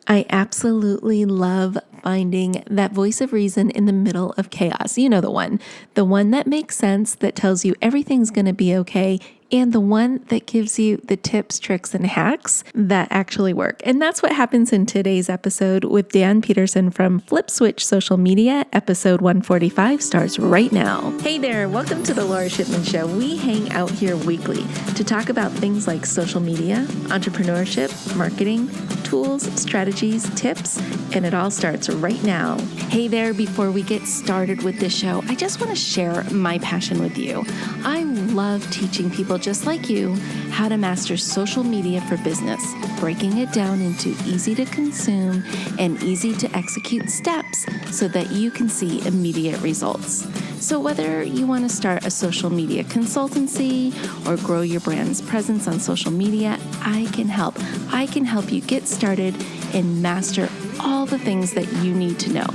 I absolutely love finding that voice of reason in the middle of chaos. You know, the one that makes sense, that tells you everything's going to be okay, and the one that gives you the tips, tricks, and hacks that actually work. And that's what happens in today's episode with Dan Peterson from Flip Switch Social Media. Episode 145 starts right now. Hey there, welcome to the Lora Shipman Show. We hang out here weekly to talk about things like social media, entrepreneurship, marketing, tools, strategies, tips, and it all starts right now. Hey there, before we get started with this show, I just want to share my passion with you. I love teaching people just like you how to master social media for business, breaking it down into easy to consume and easy to execute steps so that you can see immediate results. So whether you want to start a social media consultancy or grow your brand's presence on social media, I can help. I can help you get started and master all the things that you need to know.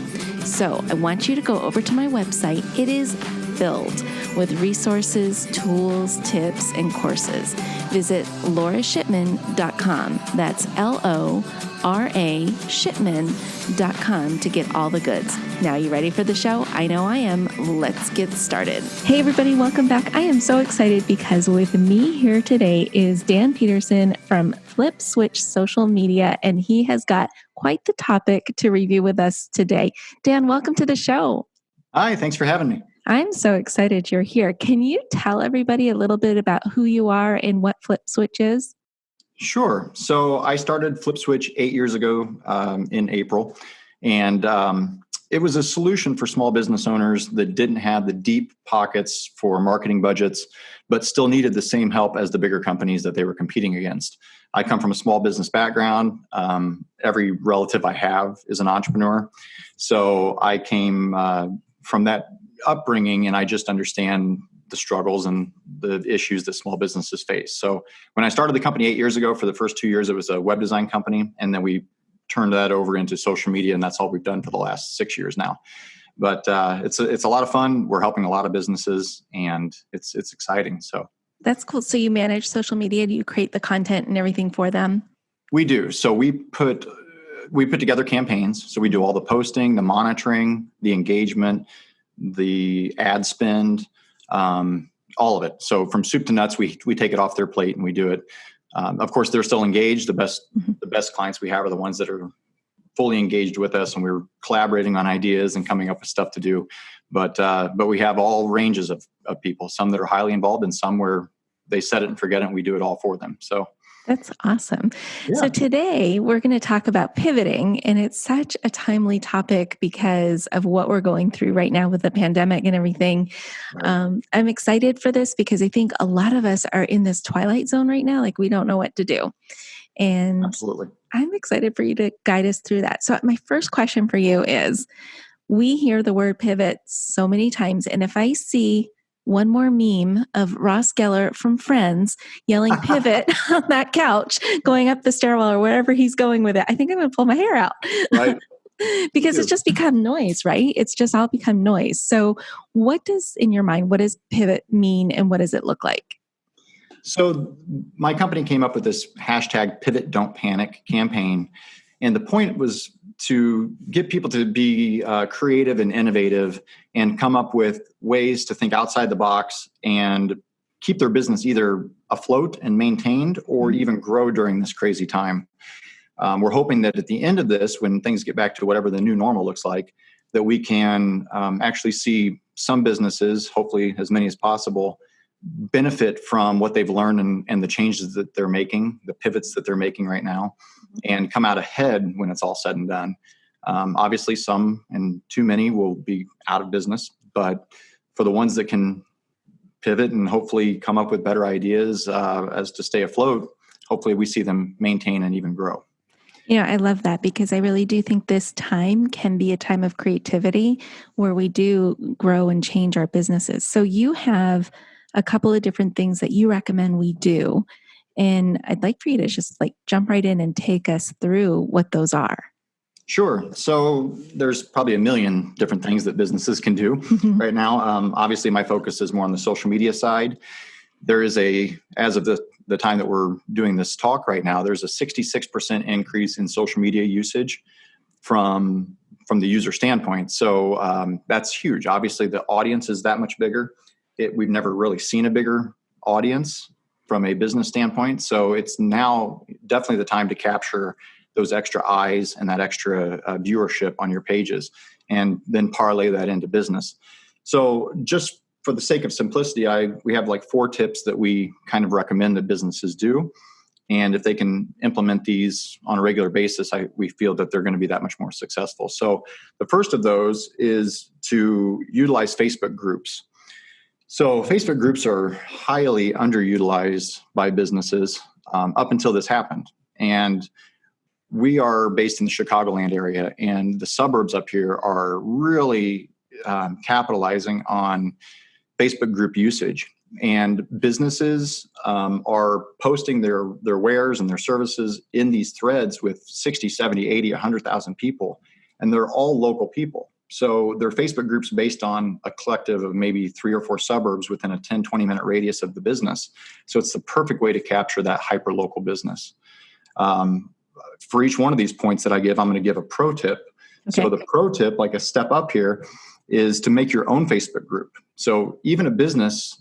So I want you to go over to my website. It is filled with resources, tools, tips, and courses. Visit lorashipman.com. That's LORA shipman.com to get all the goods. Now, you ready for the show? I know I am. Let's get started. Hey, everybody. Welcome back. I am so excited because with me here today is Dan Peterson from Flip Switch Social Media, and he has got quite the topic to review with us today. Dan, welcome to the show. Hi, thanks for having me. I'm so excited you're here. Can you tell everybody a little bit about who you are and what Flip Switch is? Sure. So I started Flip Switch 8 years ago in April, and it was a solution for small business owners that didn't have the deep pockets for marketing budgets, but still needed the same help as the bigger companies that they were competing against. I come from a small business background. Every relative I have is an entrepreneur. So I came from that upbringing, and I just understand the struggles and the issues that small businesses face. So when I started the company 8 years ago, for the first 2 years, it was a web design company. And then we turned that over into social media. And that's all we've done for the last 6 years now. But it's a lot of fun. We're helping a lot of businesses, and it's exciting. So that's cool. So you manage social media. Do you create the content and everything for them? We do. So we put together campaigns. So we do all the posting, the monitoring, the engagement, the ad spend, all of it. So from soup to nuts, we take it off their plate and we do it. Of course, they're still engaged. The best clients we have are the ones that are fully engaged with us, and we're collaborating on ideas and coming up with stuff to do. But we have all ranges of people, some that are highly involved and some where they set it and forget it and we do it all for them. So that's awesome. Yeah. So today we're going to talk about pivoting, and it's such a timely topic because of what we're going through right now with the pandemic and everything. Right. I'm excited for this because I think a lot of us are in this twilight zone right now. Like, we don't know what to do. And Absolutely. I'm excited for you to guide us through that. So my first question for you is, we hear the word pivot so many times. And if I see one more meme of Ross Geller from Friends yelling pivot on that couch, going up the stairwell or wherever he's going with it, I think I'm going to pull my hair out. Right. Because it's just become noise, right? It's just all become noise. So in your mind, what does pivot mean and what does it look like? So my company came up with this hashtag Pivot Don't Panic campaign. And the point was to get people to be creative and innovative and come up with ways to think outside the box and keep their business either afloat and maintained or even grow during this crazy time. We're hoping that at the end of this, when things get back to whatever the new normal looks like, that we can actually see some businesses, hopefully as many as possible, benefit from what they've learned and the changes that they're making, the pivots that they're making right now, and come out ahead when it's all said and done. Obviously, some and too many will be out of business, but for the ones that can pivot and hopefully come up with better ideas as to stay afloat, hopefully we see them maintain and even grow. I love that because I really do think this time can be a time of creativity where we do grow and change our businesses. So you have a couple of different things that you recommend we do. And I'd like for you to just jump right in and take us through what those are. Sure. So there's probably a million different things that businesses can do right now. Obviously, my focus is more on the social media side. There is as of the time that we're doing this talk right now, there's a 66% increase in social media usage from the user standpoint. So that's huge. Obviously, the audience is that much bigger. We've never really seen a bigger audience from a business standpoint. So it's now definitely the time to capture those extra eyes and that extra viewership on your pages, and then parlay that into business. So just for the sake of simplicity, we have like 4 tips that we kind of recommend that businesses do. And if they can implement these on a regular basis, we feel that they're going to be that much more successful. So the first of those is to utilize Facebook groups. So Facebook groups are highly underutilized by businesses up until this happened. And we are based in the Chicagoland area, and the suburbs up here are really capitalizing on Facebook group usage. And businesses are posting their wares and their services in these threads with 60, 70, 80, 100,000 people. And they're all local people. So they're Facebook groups based on a collective of maybe 3 or 4 suburbs within a 10, 20-minute radius of the business. So it's the perfect way to capture that hyper-local business. For each one of these points that I give, I'm going to give a pro tip. Okay. So the pro tip, like a step up here, is to make your own Facebook group. So even a business,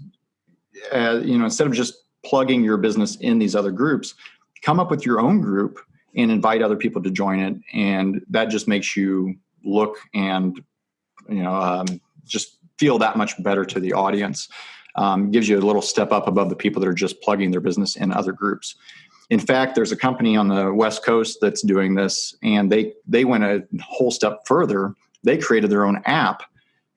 instead of just plugging your business in these other groups, come up with your own group and invite other people to join it. And that just makes you look and, just feel that much better to the audience. Gives you a little step up above the people that are just plugging their business in other groups. In fact, there's a company on the West Coast that's doing this, and they went a whole step further. They created their own app.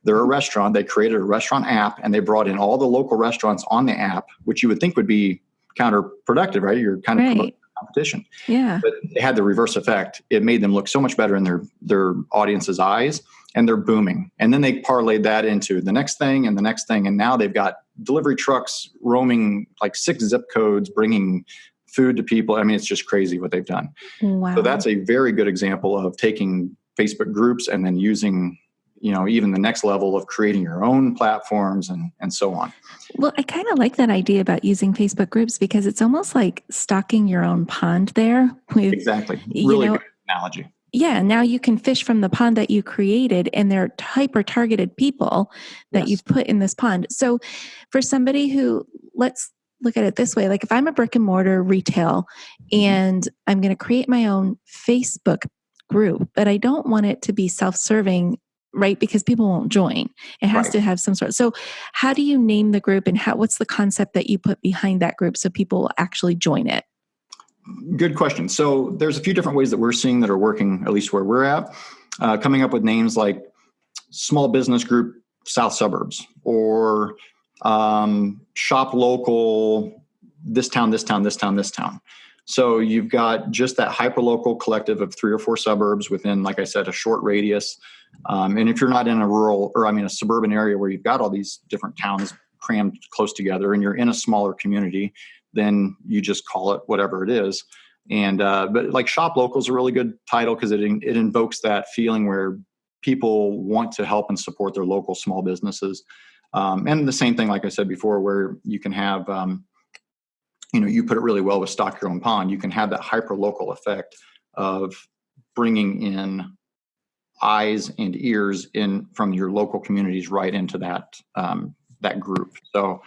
They're a restaurant. They created a restaurant app, and they brought in all the local restaurants on the app, which you would think would be counterproductive, right? You're kind of promoting competition. Yeah. But it had the reverse effect. It made them look so much better in their audience's eyes, and they're booming. And then they parlayed that into the next thing and the next thing, and now they've got delivery trucks roaming like 6 zip codes, bringing food to people. I mean, it's just crazy what they've done. Wow. So that's a very good example of taking Facebook groups and then using, even the next level of creating your own platforms and so on. Well, I kind of like that idea about using Facebook groups because it's almost like stocking your own pond there. Exactly. Really good analogy. Yeah. Now you can fish from the pond that you created, and they're hyper-targeted people that you've put in this pond. So for somebody who, let's look at it this way, like if I'm a brick and mortar retail and I'm going to create my own Facebook group, but I don't want it to be self-serving, right? Because people won't join. It has to have some sort. So how do you name the group, and what's the concept that you put behind that group so people will actually join it? Good question. So there's a few different ways that we're seeing that are working, at least where we're at, coming up with names like Small Business Group South Suburbs, or shop local, this town, this town, this town, this town. So you've got just that hyper-local collective of 3 or 4 suburbs within, like I said, a short radius. And if you're not in a suburban area where you've got all these different towns crammed close together and you're in a smaller community, then you just call it whatever it is. And but like shop local is a really good title because it invokes that feeling where people want to help and support their local small businesses. And the same thing, like I said before, where you can have, you put it really well with stock your own pond. You can have that hyper local effect of bringing in eyes and ears in from your local communities right into that group. So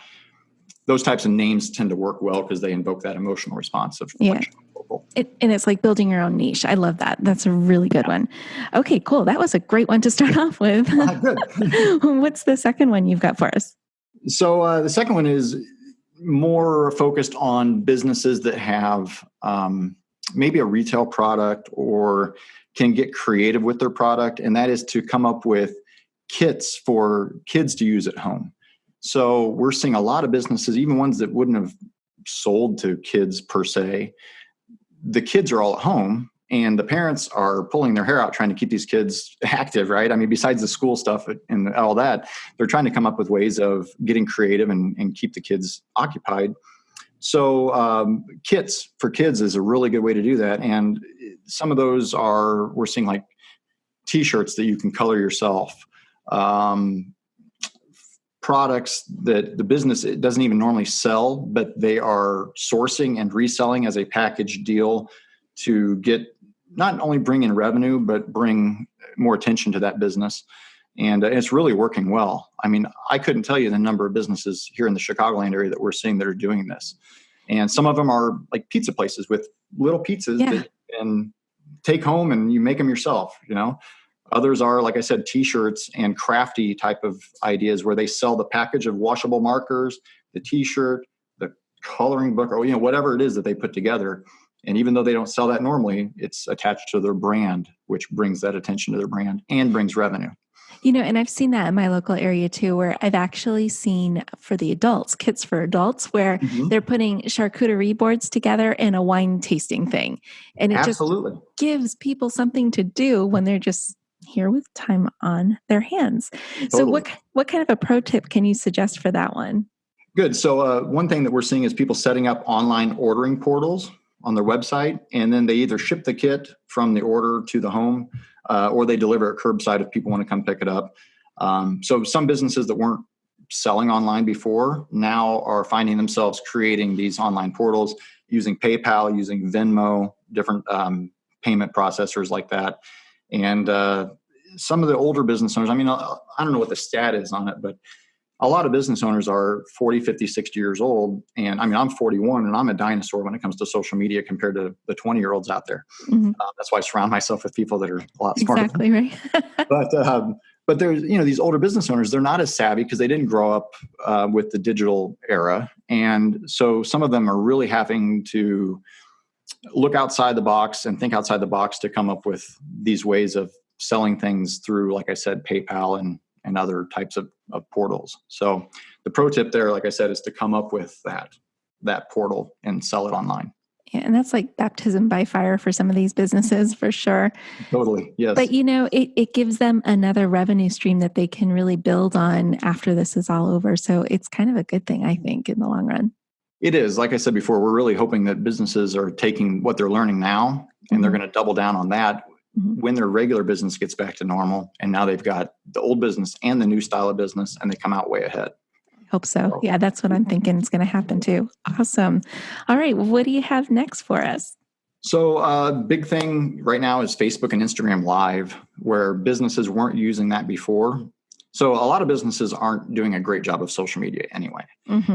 those types of names tend to work well because they invoke that emotional response of local. And it's like building your own niche. I love that. That's a really good one. Okay, cool. That was a great one to start off with. Good. What's the second one you've got for us? So the second one is more focused on businesses that have maybe a retail product or can get creative with their product, and that is to come up with kits for kids to use at home. So we're seeing a lot of businesses, even ones that wouldn't have sold to kids per se. The kids are all at home and the parents are pulling their hair out trying to keep these kids active, right? I mean, besides the school stuff and all that, they're trying to come up with ways of getting creative and keep the kids occupied. So kits for kids is a really good way to do that. And some of those we're seeing like T-shirts that you can color yourself, products that the business it doesn't even normally sell, but they are sourcing and reselling as a package deal to get not only bring in revenue, but bring more attention to that business. And it's really working well. I mean, I couldn't tell you the number of businesses here in the Chicagoland area that we're seeing that are doing this. And some of them are like pizza places with little pizzas that you can take home and you make them yourself, you know. Others are, like I said, T-shirts and crafty type of ideas where they sell the package of washable markers, the T-shirt, the coloring book, or, you know, whatever it is that they put together. And even though they don't sell that normally, it's attached to their brand, which brings that attention to their brand and brings revenue. You know, and I've seen that in my local area too, where I've actually seen for the adults, kits for adults, where they're putting charcuterie boards together in a wine tasting thing. And it just gives people something to do when they're just here with time on their hands. So what kind of a pro tip can you suggest for that one? Good. So one thing that we're seeing is people setting up online ordering portals on their website, and then they either ship the kit from the order to the home, or they deliver it curbside if people want to come pick it up. So some businesses that weren't selling online before now are finding themselves creating these online portals using PayPal, using Venmo, different payment processors like that. And some of the older business owners, I mean, I don't know what the stat is on it, but a lot of business owners are 40, 50, 60 years old. And I mean, I'm 41 and I'm a dinosaur when it comes to social media compared to the 20-year-olds out there. That's why I surround myself with people that are a lot smarter. Exactly right. But there's, you know, these older business owners, they're not as savvy because they didn't grow up with the digital era. And so some of them are really having to look outside the box and think outside the box to come up with these ways of selling things through, like I said, PayPal and other types of portals. So the pro tip there, like I said, is to come up with that portal and sell it online. Yeah, and that's like baptism by fire for some of these businesses, for sure. Totally, yes. But, you know, it gives them another revenue stream that they can really build on after this is all over. So it's kind of a good thing, I think, in the long run. It is. Like I said before, we're really hoping that businesses are taking what they're learning now and they're going to double down on that when their regular business gets back to normal. And now they've got the old business and the new style of business, and they come out way ahead. Hope so. Yeah, that's what I'm thinking is going to happen too. Awesome. All right. What do you have next for us? So big thing right now is Facebook and Instagram Live, where businesses weren't using that before. So a lot of businesses aren't doing a great job of social media anyway.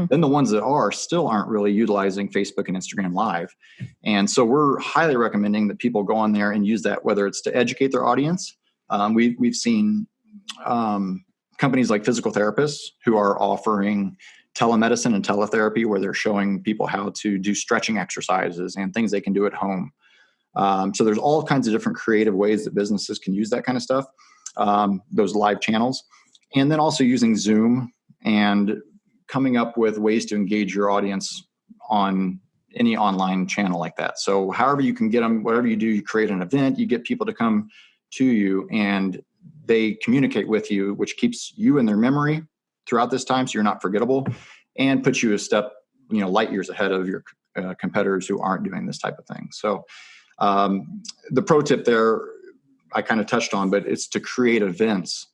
Then the ones that are still aren't really utilizing Facebook and Instagram Live. And so we're highly recommending that people go on there and use that, whether it's to educate their audience. We've seen companies like physical therapists who are offering telemedicine and teletherapy, where they're showing people how to do stretching exercises and things they can do at home. So there's all kinds of different creative ways that businesses can use that kind of stuff, those live channels. And then also using Zoom and coming up with ways to engage your audience on any online channel like that. So however you can get them, whatever you do, you create an event, you get people to come to you and they communicate with you, which keeps you in their memory throughout this time so you're not forgettable, and puts you a step, light years ahead of your competitors who aren't doing this type of thing. So the pro tip there I kind of touched on, but it's to create events.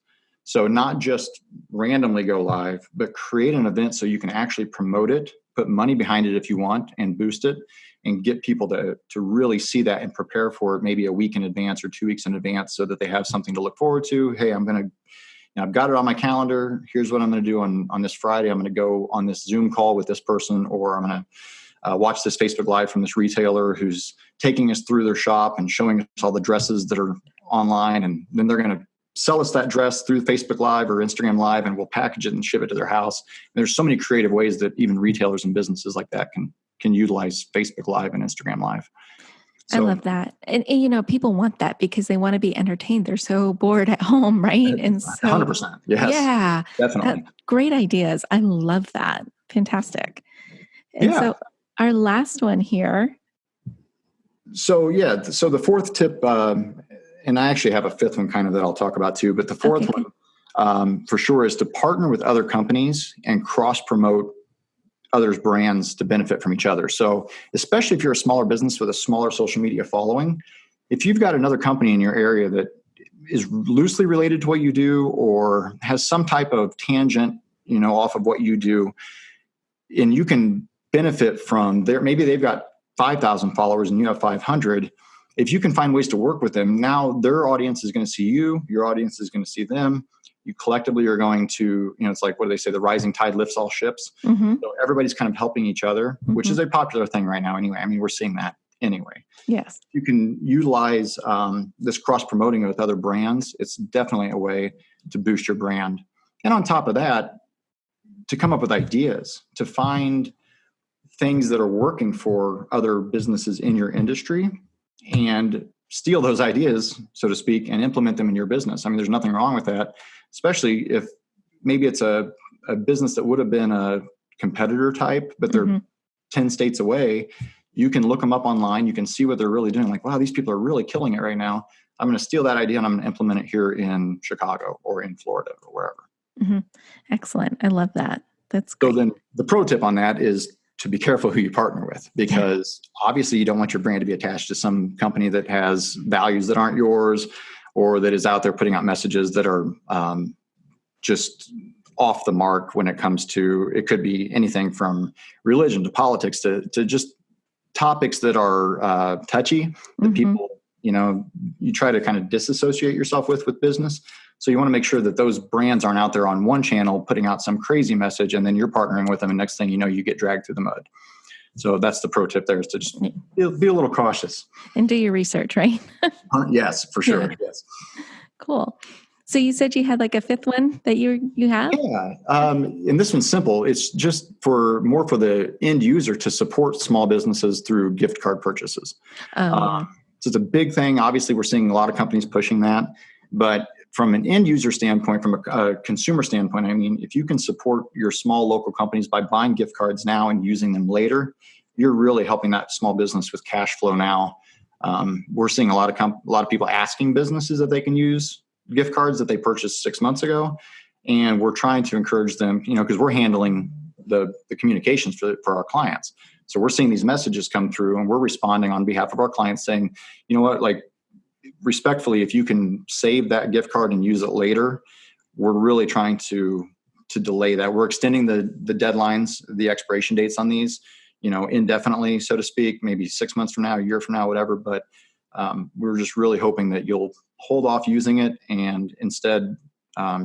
So not just randomly go live, but create an event so you can actually promote it, put money behind it if you want, and boost it, and get people to really see that and prepare for it maybe a week in advance or 2 weeks in advance so that they have something to look forward to. Hey, I've got it on my calendar. Here's what I'm going to do on this Friday. I'm going to go on this Zoom call with this person, or I'm going to watch this Facebook Live from this retailer who's taking us through their shop and showing us all the dresses that are online. And then they're going to sell us that dress through Facebook Live or Instagram Live, and we'll package it and ship it to their house. And there's so many creative ways that even retailers and businesses like that can utilize Facebook Live and Instagram Live. So, I love that. And, people want that because they want to be entertained. They're so bored at home, right? And so 100%. Yes. Yeah. Definitely. Great ideas. I love that. Fantastic. And so our last one here. So the fourth tip, and I actually have a fifth one kind of that I'll talk about too, but the fourth one for sure is to partner with other companies and cross-promote others' brands to benefit from each other. So especially if you're a smaller business with a smaller social media following, if you've got another company in your area that is loosely related to what you do or has some type of tangent off of what you do, and you can benefit from their, maybe they've got 5,000 followers and you have 500. If you can find ways to work with them, now their audience is going to see you, your audience is going to see them. You collectively are going to, it's like, what do they say? The rising tide lifts all ships. Mm-hmm. So everybody's kind of helping each other, Mm-hmm. which is a popular thing right now anyway. I mean, we're seeing that anyway. Yes. You can utilize this cross-promoting with other brands. It's definitely a way to boost your brand. And on top of that, to come up with ideas, to find things that are working for other businesses in your industry and steal those ideas, so to speak, and implement them in your business. I mean, there's nothing wrong with that, especially if maybe it's a business that would have been a competitor type, but they're Mm-hmm. 10 states away. You can look them up online. You can see what they're really doing. Like, wow, these people are really killing it right now. I'm going to steal that idea and I'm going to implement it here in Chicago or in Florida or wherever. Mm-hmm. Excellent. I love that. That's great. So then the pro tip on that is to be careful who you partner with, because obviously you don't want your brand to be attached to some company that has values that aren't yours, or that is out there putting out messages that are just off the mark when it comes to, it could be anything from religion to politics to just topics that are touchy that Mm-hmm. people, you try to kind of disassociate yourself with business. So you want to make sure that those brands aren't out there on one channel putting out some crazy message and then you're partnering with them and next thing you know, you get dragged through the mud. So that's the pro tip there, is to just be a little cautious. And do your research, right? Yes, for sure. Yeah. Yes. Cool. So you said you had like a fifth one that you have? Yeah. And this one's simple. It's just for the end user to support small businesses through gift card purchases. Yeah. So it's a big thing. Obviously, we're seeing a lot of companies pushing that. But from an end user standpoint, from a consumer standpoint, I mean, if you can support your small local companies by buying gift cards now and using them later, you're really helping that small business with cash flow now. We're seeing a lot of people asking businesses if they can use gift cards that they purchased 6 months ago. And we're trying to encourage them, because we're handling the communications for our clients. So we're seeing these messages come through and we're responding on behalf of our clients saying, you know what, like, respectfully, if you can save that gift card and use it later, we're really trying to delay that. We're extending the deadlines, the expiration dates on these, indefinitely, so to speak, maybe 6 months from now, a year from now, whatever. But we're just really hoping that you'll hold off using it and instead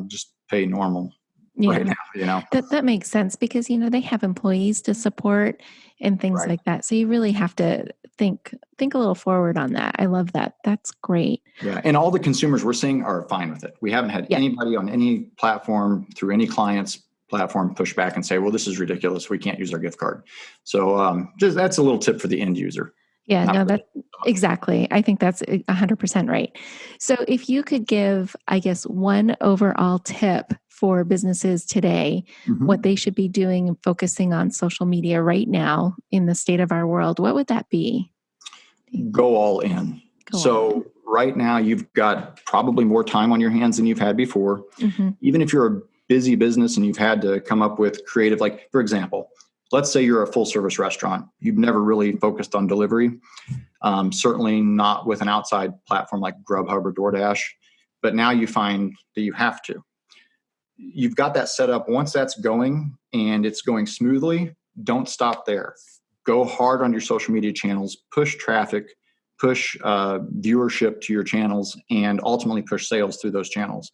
just pay normal right now. That makes sense because, they have employees to support and things Right. like that. So you really have to think a little forward on that. I love that. That's great. Yeah. And all the consumers we're seeing are fine with it. We haven't had anybody on any platform through any client's platform push back and say, well, this is ridiculous. We can't use our gift card. So just that's a little tip for the end user. Yeah, Not no, really. that's exactly. I think that's 100% right. So if you could give, I guess, one overall tip for businesses today, Mhm. what they should be doing and focusing on social media right now in the state of our world, what would that be? Go all in. So right now you've got probably more time on your hands than you've had before. Mm-hmm. Even if you're a busy business and you've had to come up with creative, like, for example, let's say you're a full service restaurant. You've never really focused on delivery, certainly not with an outside platform like Grubhub or DoorDash, but now you find that you have to. You've got that set up. Once that's going and it's going smoothly, don't stop there. Go hard on your social media channels, push traffic, push viewership to your channels, and ultimately push sales through those channels.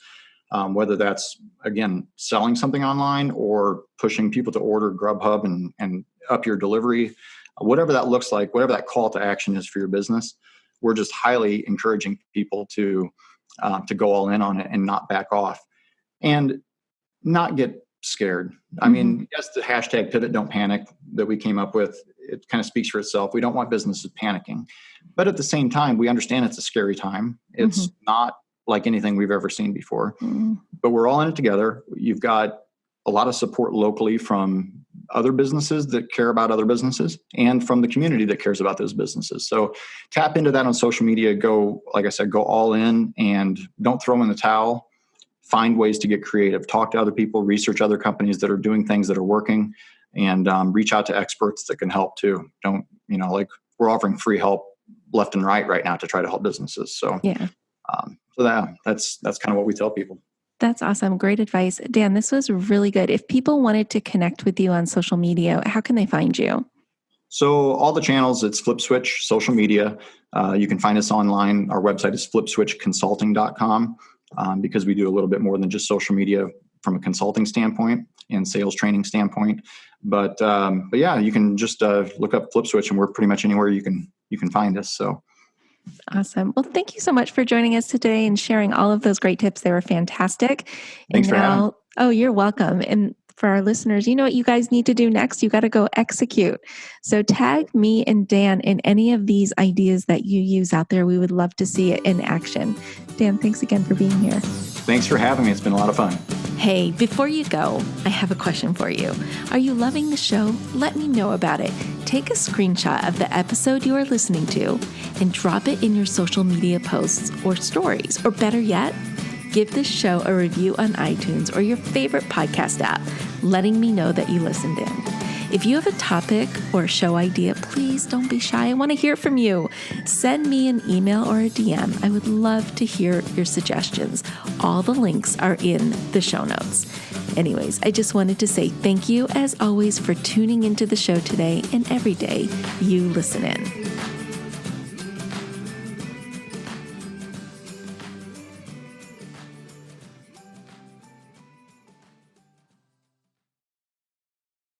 Whether that's, again, selling something online or pushing people to order Grubhub and up your delivery, whatever that looks like, whatever that call to action is for your business, we're just highly encouraging people to go all in on it and not back off and not get scared. Mm-hmm. I mean, yes, the hashtag pivot don't panic that we came up with, it kind of speaks for itself. We don't want businesses panicking, but at the same time, we understand it's a scary time. It's not like anything we've ever seen before, but we're all in it together. You've got a lot of support locally from other businesses that care about other businesses and from the community that cares about those businesses. So tap into that on social media. Go, like I said, go all in and don't throw in the towel. Find ways to get creative, talk to other people, research other companies that are doing things that are working, and reach out to experts that can help too. Don't, like, we're offering free help left and right now to try to help businesses. So, yeah. that's kind of what we tell people. That's awesome. Great advice. Dan, this was really good. If people wanted to connect with you on social media, how can they find you? So all the channels, it's Flip Switch social media. You can find us online. Our website is flipswitchconsulting.com because we do a little bit more than just social media from a consulting standpoint and sales training standpoint. But yeah, you can just look up Flip Switch, and we're pretty much anywhere you can find us. So Awesome. Well, thank you so much for joining us today and sharing all of those great tips. They were fantastic. And thanks for having me. now, oh, you're welcome. And for our listeners, you know what you guys need to do next? You got to go execute. So tag me and Dan in any of these ideas that you use out there. We would love to see it in action. Dan, thanks again for being here. Thanks for having me. It's been a lot of fun. Hey, before you go, I have a question for you. Are you loving the show? Let me know about it. Take a screenshot of the episode you are listening to and drop it in your social media posts or stories. Or better yet, give this show a review on iTunes or your favorite podcast app, letting me know that you listened in. If you have a topic or a show idea, please don't be shy. I want to hear from you. Send me an email or a DM. I would love to hear your suggestions. All the links are in the show notes. Anyways, I just wanted to say thank you, as always, for tuning into the show today and every day you listen in.